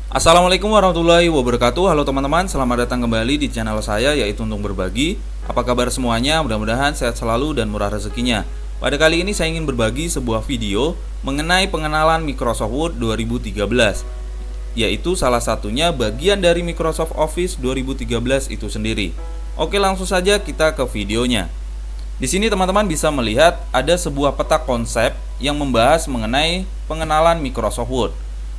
Assalamualaikum warahmatullahi wabarakatuh. Halo teman-teman, selamat datang kembali di channel saya, yaitu Untung Berbagi. Apa kabar semuanya? Mudah-mudahan sehat selalu dan murah rezekinya. Pada kali ini saya ingin berbagi sebuah video mengenai pengenalan Microsoft Word 2013, yaitu salah satunya bagian dari Microsoft Office 2013 itu sendiri. Oke, langsung saja kita ke videonya. Di sini teman-teman bisa melihat ada sebuah peta konsep yang membahas mengenai pengenalan Microsoft Word.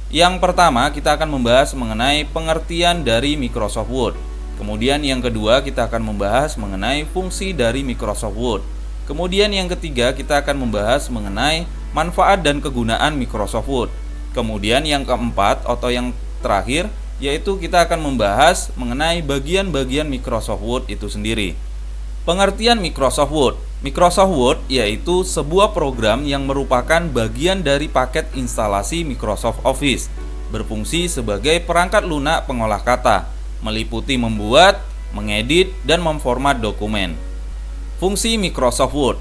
Yang pertama, kita akan membahas mengenai pengertian dari Microsoft Word. Kemudian yang kedua, kita akan membahas mengenai fungsi dari Microsoft Word. Kemudian yang ketiga, kita akan membahas mengenai manfaat dan kegunaan Microsoft Word. Kemudian yang keempat atau yang terakhir, yaitu kita akan membahas mengenai bagian-bagian Microsoft Word itu sendiri. Pengertian Microsoft Word. Microsoft Word yaitu sebuah program yang merupakan bagian dari paket instalasi Microsoft Office, berfungsi sebagai perangkat lunak pengolah kata, meliputi membuat, mengedit, dan memformat dokumen. Fungsi Microsoft Word.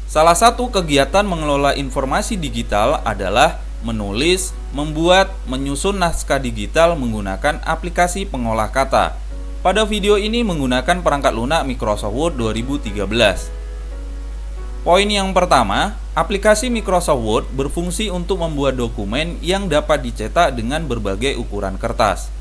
Salah satu kegiatan mengelola informasi digital adalah menulis, membuat, menyusun naskah digital menggunakan aplikasi pengolah kata. Pada video ini menggunakan perangkat lunak Microsoft Word 2013. Poin yang pertama, aplikasi Microsoft Word berfungsi untuk membuat dokumen yang dapat dicetak dengan berbagai ukuran kertas.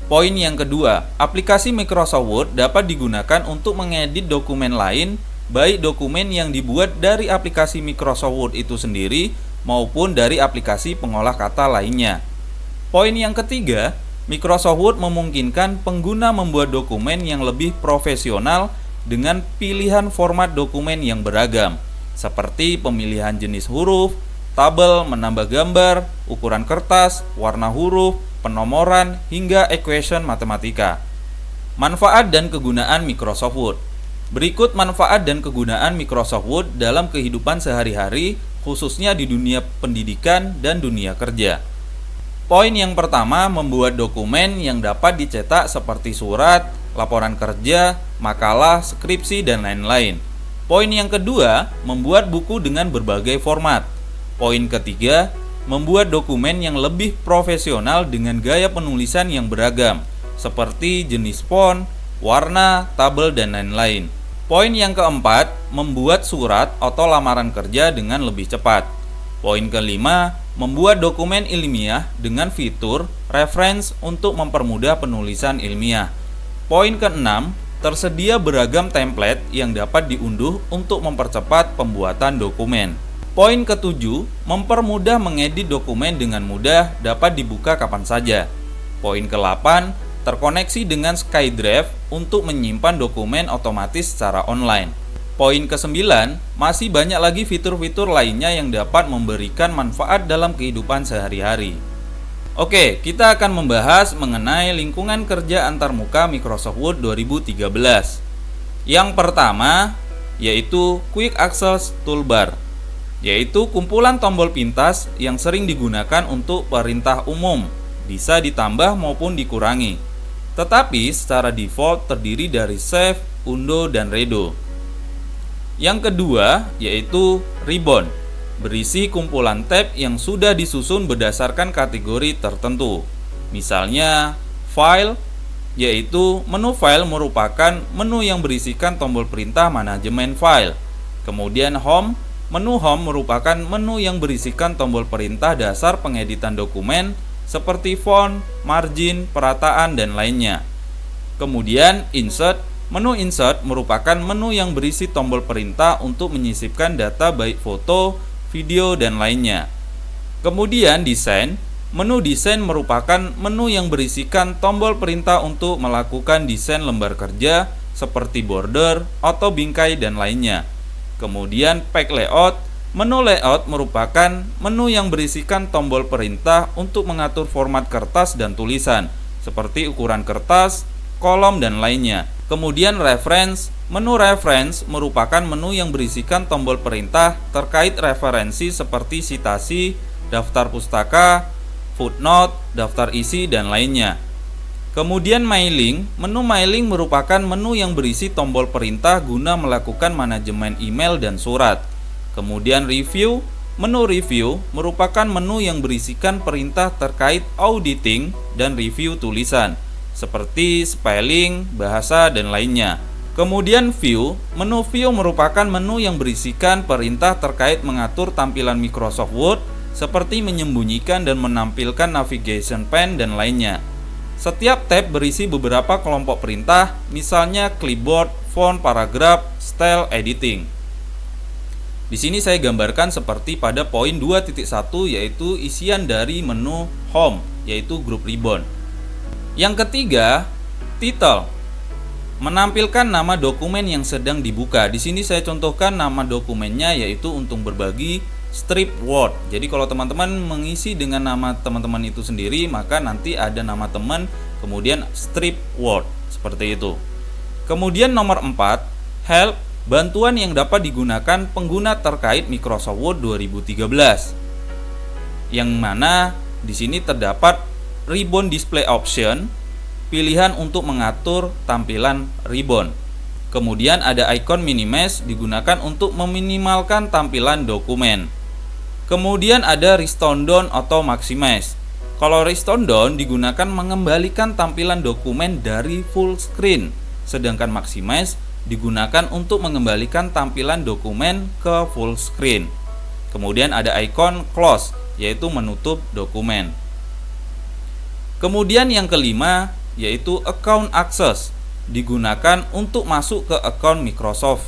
Poin yang kedua, aplikasi Microsoft Word dapat digunakan untuk mengedit dokumen lain, baik dokumen yang dibuat dari aplikasi Microsoft Word itu sendiri maupun dari aplikasi pengolah kata lainnya. Poin yang ketiga, Microsoft Word memungkinkan pengguna membuat dokumen yang lebih profesional dengan pilihan format dokumen yang beragam, seperti pemilihan jenis huruf, tabel, menambah gambar, ukuran kertas, warna huruf, penomoran, hingga equation matematika. Manfaat dan kegunaan Microsoft Word. Berikut manfaat dan kegunaan Microsoft Word dalam kehidupan sehari-hari, khususnya di dunia pendidikan dan dunia kerja. Poin yang pertama, membuat dokumen yang dapat dicetak seperti surat, laporan kerja, makalah, skripsi, dan lain-lain. Poin yang kedua, membuat buku dengan berbagai format. Poin ketiga, membuat dokumen yang lebih profesional dengan gaya penulisan yang beragam, seperti jenis font, warna, tabel, dan lain-lain. Poin yang keempat, membuat surat atau lamaran kerja dengan lebih cepat. Poin kelima, membuat dokumen ilmiah dengan fitur reference untuk mempermudah penulisan ilmiah. Poin keenam, tersedia beragam template yang dapat diunduh untuk mempercepat pembuatan dokumen. Poin ketujuh, mempermudah mengedit dokumen dengan mudah, dapat dibuka kapan saja. Poin ke-8, terkoneksi dengan SkyDrive untuk menyimpan dokumen otomatis secara online. Poin ke-9, masih banyak lagi fitur-fitur lainnya yang dapat memberikan manfaat dalam kehidupan sehari-hari. Oke, kita akan membahas mengenai lingkungan kerja antarmuka Microsoft Word 2013. Yang pertama, yaitu Quick Access Toolbar, yaitu kumpulan tombol pintas yang sering digunakan untuk perintah umum, bisa ditambah maupun dikurangi. Tetapi secara default terdiri dari Save, Undo, dan Redo. Yang kedua, yaitu Ribbon, berisi kumpulan tab yang sudah disusun berdasarkan kategori tertentu. Misalnya, File, yaitu menu file merupakan menu yang berisikan tombol perintah manajemen file. Kemudian Home, menu Home merupakan menu yang berisikan tombol perintah dasar pengeditan dokumen seperti font, margin, perataan, dan lainnya. Kemudian Insert, menu Insert merupakan menu yang berisi tombol perintah untuk menyisipkan data baik foto, video, dan lainnya. Kemudian Design, menu Desain merupakan menu yang berisikan tombol perintah untuk melakukan desain lembar kerja seperti border, atau bingkai, dan lainnya. Kemudian Page Layout, menu Layout merupakan menu yang berisikan tombol perintah untuk mengatur format kertas dan tulisan seperti ukuran kertas, kolom, dan lainnya. Kemudian Reference, menu Reference merupakan menu yang berisikan tombol perintah terkait referensi seperti citasi, daftar pustaka, footnote, daftar isi, dan lainnya. Kemudian Mailing, menu Mailing merupakan menu yang berisi tombol perintah guna melakukan manajemen email dan surat. Kemudian Review, Menu review merupakan menu yang berisikan perintah terkait auditing dan review tulisan, seperti spelling, bahasa, dan lainnya. Kemudian view, menu view merupakan menu yang berisikan perintah terkait mengatur tampilan Microsoft Word, seperti menyembunyikan dan menampilkan navigation pane dan lainnya. Setiap tab berisi beberapa kelompok perintah, misalnya clipboard, font, paragraf, style, editing. Di sini saya gambarkan seperti pada poin 2.1, yaitu isian dari menu home, yaitu group ribbon. Yang ketiga, title. Menampilkan nama dokumen yang sedang dibuka. Di sini saya contohkan nama dokumennya, yaitu Untung Berbagi Strip Word. Jadi kalau teman-teman mengisi dengan nama teman-teman itu sendiri, maka nanti ada nama teman, kemudian Strip Word, seperti itu. Kemudian nomor 4, help. Bantuan yang dapat digunakan pengguna terkait Microsoft Word 2013. Yang mana di sini terdapat ribbon display option, pilihan untuk mengatur tampilan ribbon. Kemudian ada icon minimize, digunakan untuk meminimalkan tampilan dokumen. Kemudian ada restore down atau maximize. Kalau restore down digunakan mengembalikan tampilan dokumen dari full screen, sedangkan maximize digunakan untuk mengembalikan tampilan dokumen ke full screen. Kemudian ada icon close, yaitu menutup dokumen. Kemudian yang kelima, yaitu account access, digunakan untuk masuk ke account Microsoft.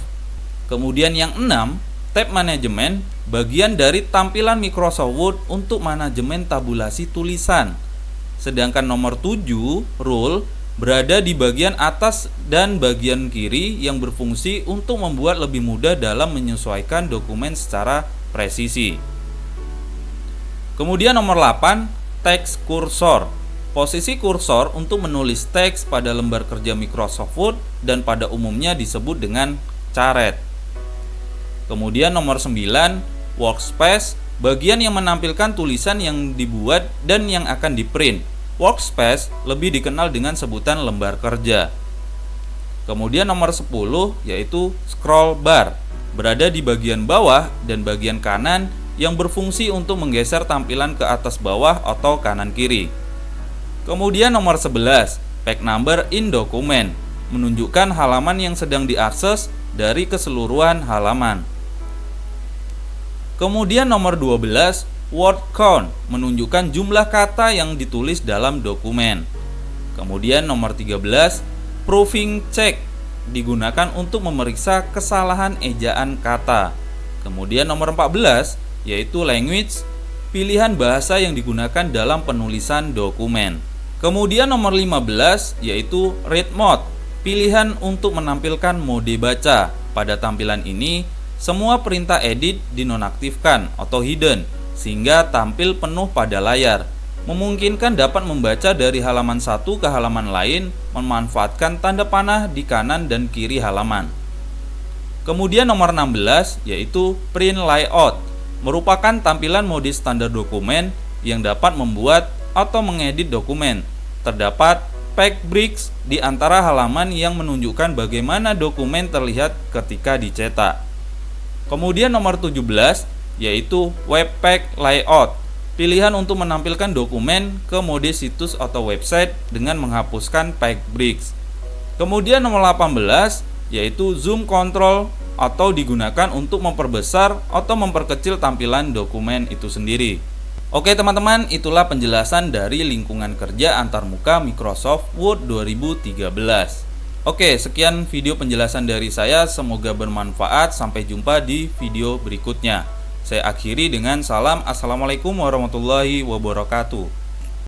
Kemudian yang 6, tab manajemen, bagian dari tampilan Microsoft Word untuk manajemen tabulasi tulisan. Sedangkan nomor 7, rule, berada di bagian atas dan bagian kiri yang berfungsi untuk membuat lebih mudah dalam menyesuaikan dokumen secara presisi. Kemudian nomor 8, text cursor. Posisi kursor untuk menulis teks pada lembar kerja Microsoft Word dan pada umumnya disebut dengan caret. Kemudian nomor 9, workspace, bagian yang menampilkan tulisan yang dibuat dan yang akan di-print. Workspace lebih dikenal dengan sebutan lembar kerja. Kemudian nomor 10, yaitu scroll bar, berada di bagian bawah dan bagian kanan yang berfungsi untuk menggeser tampilan ke atas bawah atau kanan kiri. Kemudian nomor 11, page number in document, menunjukkan halaman yang sedang diakses dari keseluruhan halaman. Kemudian nomor 12, word count, menunjukkan jumlah kata yang ditulis dalam dokumen. Kemudian nomor 13, proofing check, digunakan untuk memeriksa kesalahan ejaan kata. Kemudian nomor 14, yaitu language, pilihan bahasa yang digunakan dalam penulisan dokumen. Kemudian nomor 15, yaitu read mode, pilihan untuk menampilkan mode baca. Pada tampilan ini, semua perintah edit dinonaktifkan atau hidden, sehingga tampil penuh pada layar, memungkinkan dapat membaca dari halaman satu ke halaman lain, memanfaatkan tanda panah di kanan dan kiri halaman. Kemudian nomor 16, yaitu print layout, merupakan tampilan mode standar dokumen yang dapat membuat atau mengedit dokumen. Terdapat page breaks di antara halaman yang menunjukkan bagaimana dokumen terlihat ketika dicetak. Kemudian nomor 17, yaitu web page layout, pilihan untuk menampilkan dokumen ke mode situs atau website dengan menghapuskan page breaks. Kemudian nomor 18, yaitu zoom control, atau digunakan untuk memperbesar atau memperkecil tampilan dokumen itu sendiri. Oke teman-teman, itulah penjelasan dari lingkungan kerja antarmuka Microsoft Word 2013. Oke, sekian video penjelasan dari saya, semoga bermanfaat. Sampai jumpa di video berikutnya. Saya akhiri dengan salam, assalamualaikum warahmatullahi wabarakatuh.